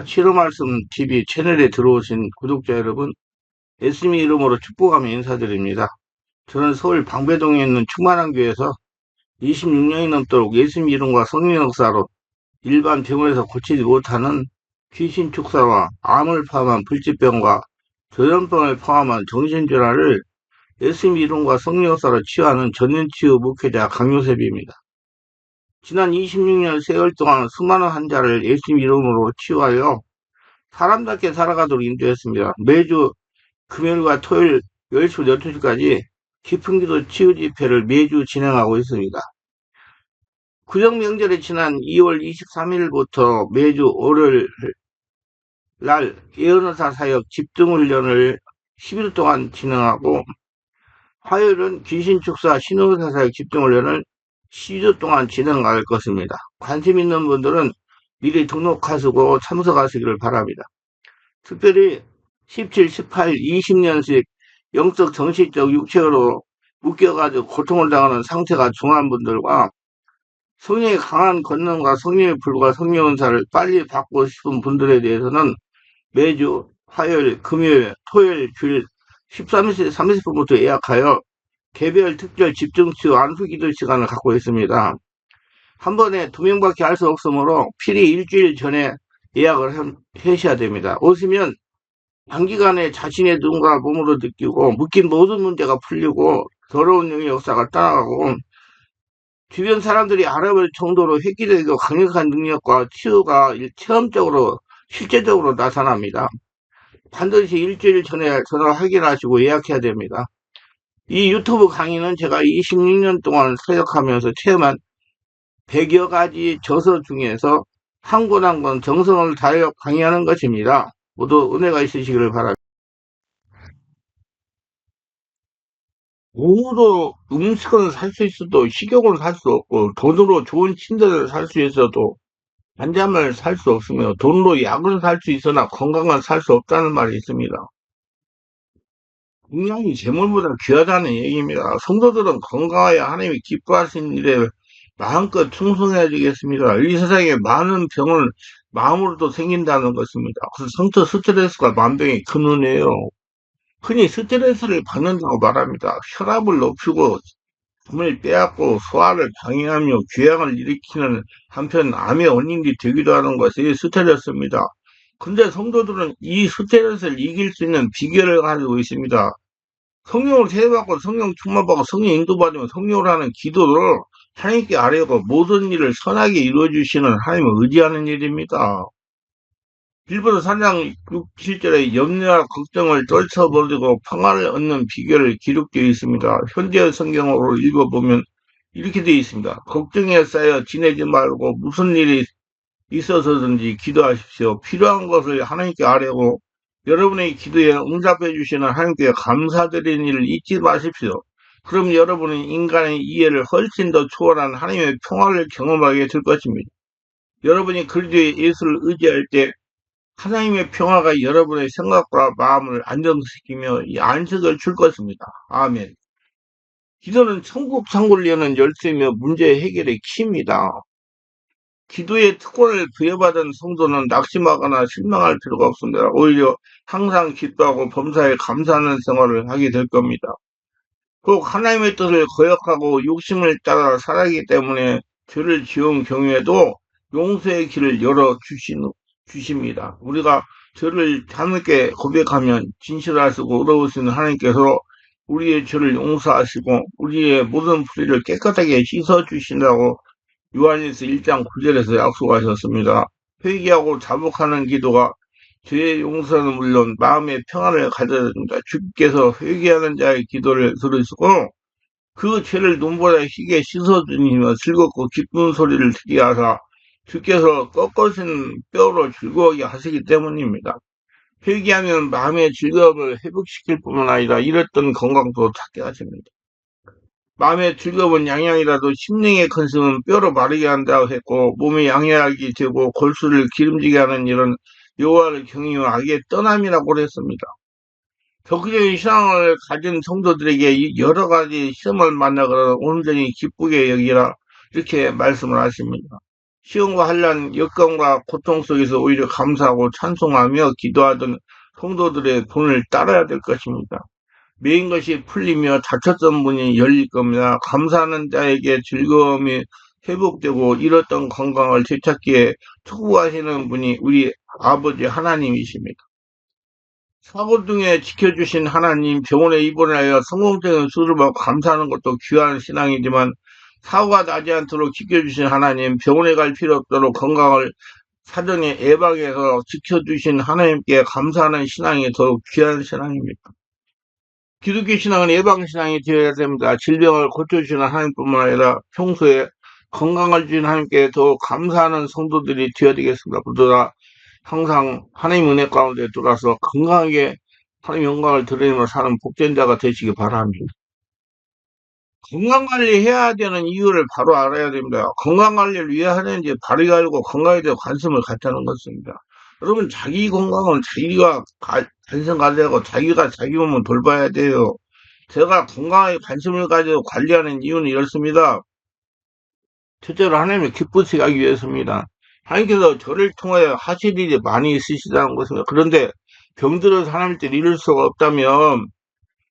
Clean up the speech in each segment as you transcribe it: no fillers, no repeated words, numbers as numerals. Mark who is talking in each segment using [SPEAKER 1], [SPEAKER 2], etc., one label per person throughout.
[SPEAKER 1] 치료 말씀 TV 채널에 들어오신 구독자 여러분, 예수님 이름으로 축복하며 인사드립니다. 저는 서울 방배동에 있는 충만한 교회에서 26년이 넘도록 예수님 이름과 성령 역사로 일반 병원에서 고치지 못하는 귀신 축사와 암을 포함한 불치병과 조현병을 포함한 정신질환을 예수님 이름과 성령 역사로 치유하는 전인치유 목회자 강요셉입니다. 지난 26년 세월 동안 수많은 환자를 예수님 이름으로 치유하여 사람답게 살아가도록 인도했습니다. 매주 금요일과 토요일 10시부터 12시까지 깊은 기도 치유 집회를 매주 진행하고 있습니다. 구정 명절에 지난 2월 23일부터 매주 월요일 날 예언의사 사역 집중훈련을 10일 동안 진행하고, 화요일은 귀신축사 신호의사 사역 집중훈련을 12주 동안 진행할 것입니다. 관심 있는 분들은 미리 등록하시고 참석하시기를 바랍니다. 특별히 17, 18, 20년씩 영적, 정신적, 육체로 묶여가지고 고통을 당하는 상태가 중한 분들과 성령의 강한 권능과 성령의 불과 성령 은사를 빨리 받고 싶은 분들에 대해서는 매주 화요일, 금요일, 토요일, 주일 13시 30분부터 예약하여 개별 특별 집중치유 안수기도 시간을 갖고 있습니다. 한 번에 2명밖에 할 수 없으므로 필히 일주일 전에 예약을 하셔야 됩니다. 오시면 단기간에 자신의 눈과 몸으로 느끼고 묶인 모든 문제가 풀리고 더러운 영의 역사가 떠나가고 주변 사람들이 알아볼 정도로 획기적이고 강력한 능력과 치유가 체험적으로 실제적으로 나타납니다. 반드시 일주일 전에 전화 확인하시고 예약해야 됩니다. 이 유튜브 강의는 제가 26년 동안 사역하면서 체험한 100여 가지 저서 중에서 한 권 한 권 정성을 다하여 강의하는 것입니다. 모두 은혜가 있으시기를 바랍니다. 몸으로 음식은 살 수 있어도 식욕은 살 수 없고, 돈으로 좋은 침대를 살 수 있어도 단잠을 살 수 없으며, 돈으로 약을 살 수 있으나 건강은 살 수 없다는 말이 있습니다. 건강이 재물보다 귀하다는 얘기입니다. 성도들은 건강하여 하나님이 기뻐하시는 일에 마음껏 충성해야 되겠습니다. 이 세상에 많은 병은 마음으로도 생긴다는 것입니다. 그래서 성도 스트레스가 만병의 근원이에요. 흔히 스트레스를 받는다고 말합니다. 혈압을 높이고 잠을 빼앗고 소화를 방해하며 궤양을 일으키는 한편 암의 원인이 되기도 하는 것이 스트레스입니다. 근데 성도들은 이 스트레스를 이길 수 있는 비결을 가지고 있습니다. 성령을 세례받고 성령 충만받고 성령 인도받으면 성령을 하는 기도를 하나님께 아뢰고 모든 일을 선하게 이루어주시는 하나님을 의지하는 일입니다. 빌보드 3장 6, 7절에 염려와 걱정을 떨쳐버리고 평안을 얻는 비결을 기록되어 있습니다. 현재 성경으로 읽어보면 이렇게 되어 있습니다. 걱정에 쌓여 지내지 말고 무슨 일이 있어서든지 기도하십시오. 필요한 것을 하나님께 아뢰고 여러분의 기도에 응답해 주시는 하나님께 감사드리는 일을 잊지 마십시오. 그럼 여러분은 인간의 이해를 훨씬 더 초월한 하나님의 평화를 경험하게 될 것입니다. 여러분이 그리스도의 예수를 의지할 때 하나님의 평화가 여러분의 생각과 마음을 안정시키며 이 안식을 줄 것입니다. 아멘. 기도는 천국 창고를 여는 열쇠이며 문제 해결의 키입니다. 기도의 특권을 부여받은 성도는 낙심하거나 실망할 필요가 없습니다. 오히려 항상 기도하고 범사에 감사하는 생활을 하게 될 겁니다. 꼭 하나님의 뜻을 거역하고 욕심을 따라 살아가기 때문에 죄를 지은 경우에도 용서의 길을 주십니다. 우리가 죄를 함께 고백하면 진실하시고 의로우신 하나님께서 우리의 죄를 용서하시고 우리의 모든 불의를 깨끗하게 씻어주신다고 요한일서 1장 9절에서 약속하셨습니다. 회개하고 자복하는 기도가 죄의 용서는 물론 마음의 평안을 가져다 줍니다. 주께서 회개하는 자의 기도를 들으시고 그 죄를 눈보다 희게 씻어주시며 즐겁고 기쁜 소리를 듣게 하사 주께서 꺾어진 뼈로 즐거워하게 하시기 때문입니다. 회개하면 마음의 즐거움을 회복시킬 뿐만 아니라 잃었던 건강도 찾게 하십니다. 마음의 즐거움은 양양이라도 심령의 근심은 뼈로 마르게 한다고 했고 몸이 양양하게 되고 골수를 기름지게 하는 일은 여호와를 경외하며 악의 떠남이라고 했습니다. 적극적인 신앙을 가진 성도들에게 여러 가지 시험을 만나거나 온전히 기쁘게 여기라 이렇게 말씀을 하십니다. 시험과 환란, 역경과 고통 속에서 오히려 감사하고 찬송하며 기도하던 성도들의 본을 따라야 될 것입니다. 메인 것이 풀리며 닫혔던 문이 열릴 겁니다. 감사하는 자에게 즐거움이 회복되고 잃었던 건강을 되찾기에 투구하시는 분이 우리 아버지 하나님이십니다. 사고 중에 지켜주신 하나님, 병원에 입원하여 성공적인 수술을 받고 감사하는 것도 귀한 신앙이지만 사고가 나지 않도록 지켜주신 하나님, 병원에 갈 필요 없도록 건강을 사전에 예방해서 지켜주신 하나님께 감사하는 신앙이 더욱 귀한 신앙입니다. 기독교 신앙은 예방신앙이 되어야 됩니다. 질병을 고쳐주시는 하나님뿐만 아니라 평소에 건강을 주신 하나님께 더 감사하는 성도들이 되어야 되겠습니다. 모두 다 항상 하나님 은혜 가운데 들어가서 건강하게 하나님 영광을 드리며 사는 복된 자가 되시기 바랍니다. 건강관리해야 되는 이유를 바로 알아야 됩니다. 건강관리를 왜 하는지 바로 알고 건강에 대해 관심을 갖자는 것입니다. 여러분, 자기 건강은 자기가 관심 가져야 하고 자기가 자기 몸을 돌봐야 돼요. 제가 건강에 관심을 가지고 관리하는 이유는 이렇습니다. 첫째로 하나님을 기쁘시게 하기 위해서입니다. 하나님께서 저를 통하여 하실 일이 많이 있으시다는 것입니다. 그런데 병들어서 하나님께 이룰 수가 없다면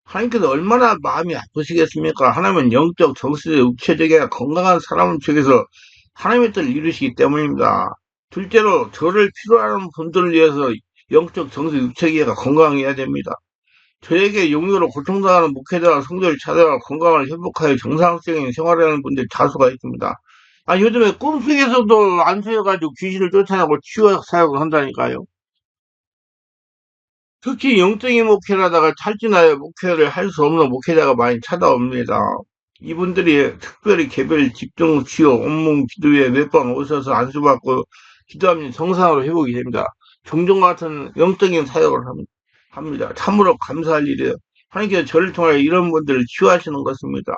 [SPEAKER 1] 하나님께서 얼마나 마음이 아프시겠습니까? 하나님은 영적, 정신적, 육체적인 건강한 사람을 통해서 하나님의 뜻을 이루시기 때문입니다. 둘째로 저를 필요하는 분들을 위해서 영적, 정신, 육체계가 건강해야 됩니다. 저에게 용도로 고통당하는 목회자와 성도를 찾아가 건강을 회복하여 정상적인 생활하는 분들이 다수가 있습니다. 요즘에 꿈속에서도 안수해가지고 귀신을 쫓아내고 치유 사역을 한다니까요. 특히 영적인 목회를 하다가 탈진하여 목회를 할 수 없는 목회자가 많이 찾아옵니다. 이분들이 특별히 개별 집중 치유, 온몸 기도에 몇 번 오셔서 안수받고 기도하면 정상으로 회복이 됩니다. 종종 같은 영적인 사역을 합니다. 참으로 감사할 일이에요. 하나님께서 저를 통하여 이런 분들을 치유하시는 것입니다.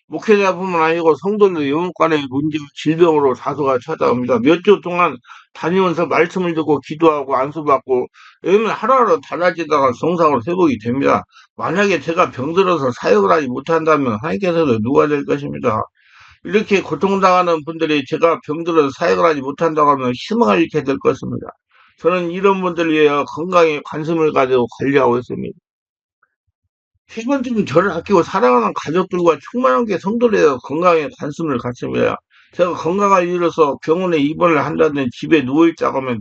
[SPEAKER 1] 목회자뿐만 아니고 성도들 영혼관의 문제, 질병으로 다수가 찾아옵니다. 몇 주 동안 다니면서 말씀을 듣고 기도하고 안수받고 이러면 하루하루 달라지다가 정상으로 회복이 됩니다. 만약에 제가 병들어서 사역을 하지 못한다면 하나님께서도 누가 될 것입니다. 이렇게 고통당하는 분들이 제가 병들어서 사역을 하지 못한다고 하면 희망을 잃게 될 것입니다. 저는 이런 분들을 위해 건강에 관심을 가지고 관리하고 있습니다. 세 번째는 저를 아끼고 사랑하는 가족들과 충만한 게 성도래요. 건강에 관심을 갖습니다. 제가 건강을 잃어서 병원에 입원을 한다든지 집에 누워있다고 하면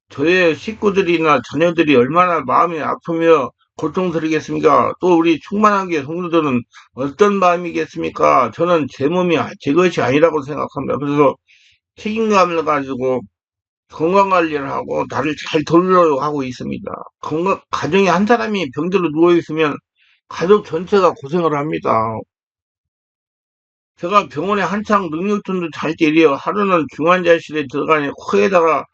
[SPEAKER 1] 저의 식구들이나 자녀들이 얼마나 마음이 아프며 고통스럽겠습니까? 또 우리 충만한 게 성도들은 어떤 마음이겠습니까? 저는 제 몸이 제 것이 아니라고 생각합니다. 그래서 책임감을 가지고 건강관리를 하고 나를 잘 돌보려고 하고 있습니다. 가정에 한 사람이 병들어 누워있으면 가족 전체가 고생을 합니다. 제가 병원에 한창 능력준도 잘 때려 하루는 중환자실에 들어가니 코에다가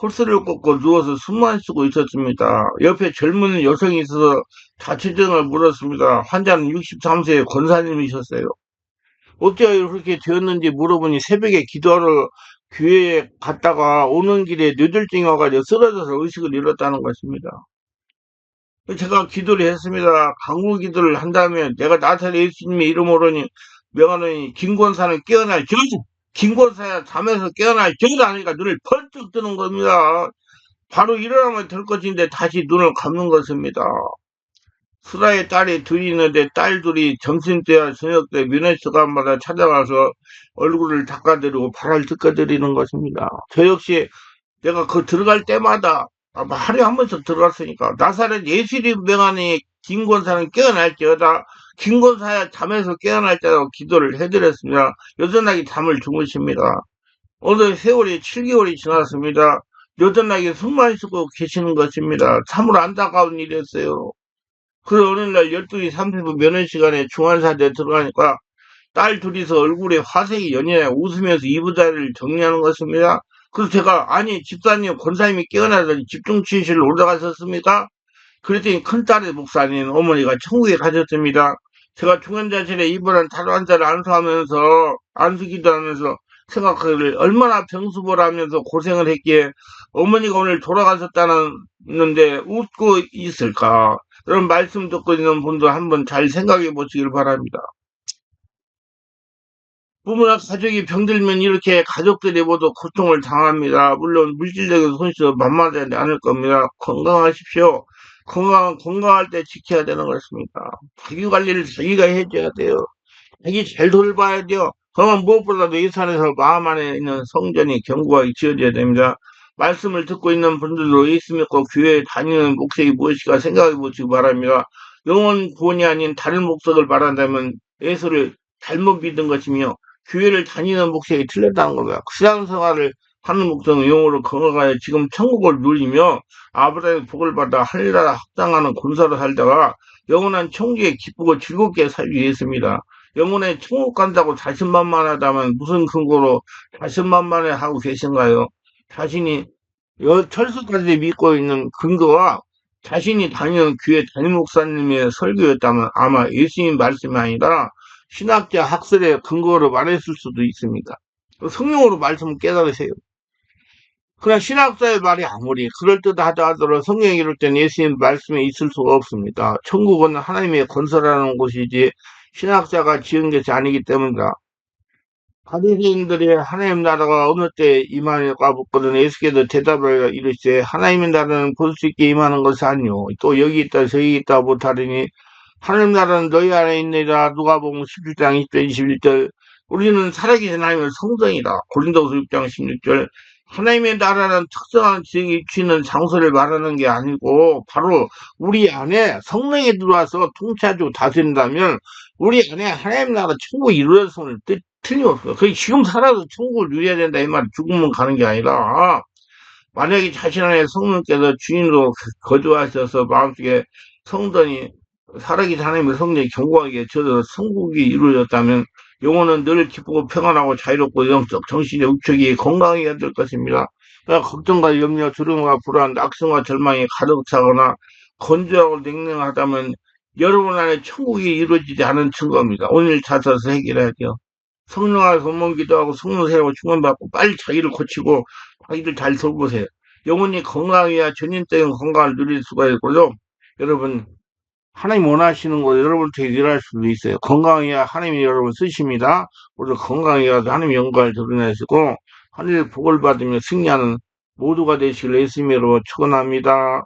[SPEAKER 1] 홀스를 꽂고 누워서 숨만 쉬고 있었습니다. 옆에 젊은 여성이 있어서 자취증을 물었습니다. 환자는 63세의 권사님이셨어요. 어째 그렇게 되었는지 물어보니 새벽에 기도하러 교회에 갔다가 오는 길에 뇌졸중이 와가지고 쓰러져서 의식을 잃었다는 것입니다. 제가 기도를 했습니다. 강구 기도를 한다면 내가 나타내 예수님의 이름으로니 명하노니 김권사는 깨어날 저주, 김권사야 잠에서 깨어날 저주 아니까 눈을 번쩍 뜨는 겁니다. 바로 일어나면 될 것인데 다시 눈을 감는 것입니다. 수라의 딸이 둘이 있는데 딸 둘이 점심때와 저녁때 면회시간마다 찾아가서 얼굴을 닦아드리고 발을 뜯어드리는 것입니다. 저 역시 내가 그 들어갈 때마다 하루에 한 번씩 들어갔으니까 나사렛 예수님 명하니 김권사는 깨어날지어다 김권사야 잠에서 깨어날지라고 기도를 해드렸습니다. 여전하게 잠을 주무십니다. 오늘 세월이 7개월이 지났습니다. 여전하게 숨만 쉬고 계시는 것입니다. 참으로 안타까운 일이었어요. 그 어느 날 12시 30분 면회시간에 중환사대 들어가니까 딸 둘이서 얼굴에 화색이 연연해 웃으면서 이부자리를 정리하는 것입니다. 그래서 제가 아니 집사님 권사님이 깨어나더니 집중치유실로 올라가셨습니까? 그랬더니 큰딸의 목사님 어머니가 천국에 가셨습니다. 제가 중환자실에 입원한 다른 환자를 안수하면서 안수기도 하면서 생각하기를 얼마나 병수보를 하면서 고생을 했기에 어머니가 오늘 돌아가셨다는데 웃고 있을까? 그런 말씀 듣고 있는 분도 한번 잘 생각해 보시길 바랍니다. 부모나 가족이 병들면 이렇게 가족들이 모두 고통을 당합니다. 물론 물질적인 손실도 만만하지 않을 겁니다. 건강하십시오. 건강할 때 지켜야 되는 것입니다. 자기 관리를 자기가 해줘야 돼요. 자기 잘 돌봐야 돼요. 그러면 무엇보다도 이 산에서 마음 안에 있는 성전이 견고하게 지어져야 됩니다. 말씀을 듣고 있는 분들도 예수 믿고 교회에 다니는 목적이 무엇인가 생각해 보시기 바랍니다. 영혼 구원이 아닌 다른 목적을 말한다면 예수를 잘못 믿은 것이며 교회를 다니는 목적이 틀렸다는 겁니다. 신앙생활을 하는 목적은 영혼을 건강하여 지금 천국을 누리며 아브라함의 복을 받아 하늘나라 합당하는 군사로 살다가 영원한 천국에 기쁘고 즐겁게 살기 위해서입니다. 영혼에 천국 간다고 자신만만하다면 무슨 근거로 자신만만해 하고 계신가요? 자신이 철수까지 믿고 있는 근거와 자신이 다니는 교회 담임 목사님의 설교였다면 아마 예수님 말씀이 아니라 신학자 학설의 근거로 말했을 수도 있습니다. 성령으로 말씀을 깨달으세요. 그러나 신학자의 말이 아무리 그럴듯하다 하더라도 성경이 이럴 땐 예수님 말씀에 있을 수가 없습니다. 천국은 하나님의 건설하는 곳이지 신학자가 지은 것이 아니기 때문이다. 바리새인들이 하나님 나라가 어느 때 임하는가 묻거든 예수께서 대답을 이르시되 하나님의 나라는 볼 수 있게 임하는 것이 아니요 또 여기 있다 저기 있다 못하리니 하나님 나라는 너희 안에 있느니라. 누가복음 17장 20절 21절. 우리는 살아계신 하나님의 성전이다. 고린도서 6장 16절. 하나님의 나라는 특정한 지역에 위치는 장소를 말하는 게 아니고 바로 우리 안에 성령이 들어와서 통치하고 다스린다면 우리 안에 하나님 나라 천국이 이루어졌음을 틀림없어요. 그 지금 살아도 천국을 누려야 된다 이 말. 죽으면 가는 게 아니라 만약에 자신 안에 성령께서 주인으로 거주하셔서 마음속에 성전이 살아계신 하나님의 성령이 견고하게 저도 천국이 이루어졌다면 영혼은 늘 기쁘고 평안하고 자유롭고 영적 정신의 uk척이 건강해야 될 것입니다. 그러니까 걱정과 염려, 두려움과 불안, 낙성과 절망이 가득 차거나 건조하고 냉랭하다면 여러분 안에 천국이 이루어지지 않은 증거입니다. 오늘 찾아서 해결해야 돼요. 성령과 소문 기도하고 성령 세우고 충만받고 빨리 자기를 고치고 자기를 잘 돌보세요. 영혼이 건강해야 전인적인 건강을 누릴 수가 있고요. 여러분 하나님 원하시는 거 여러분한테 일할 수도 있어요. 건강해야 하나님이 여러분 쓰십니다. 우리 건강해야 하나님 영광을 드러내시고 하늘의 복을 받으며 승리하는 모두가 되시길 예수님으로 축원합니다.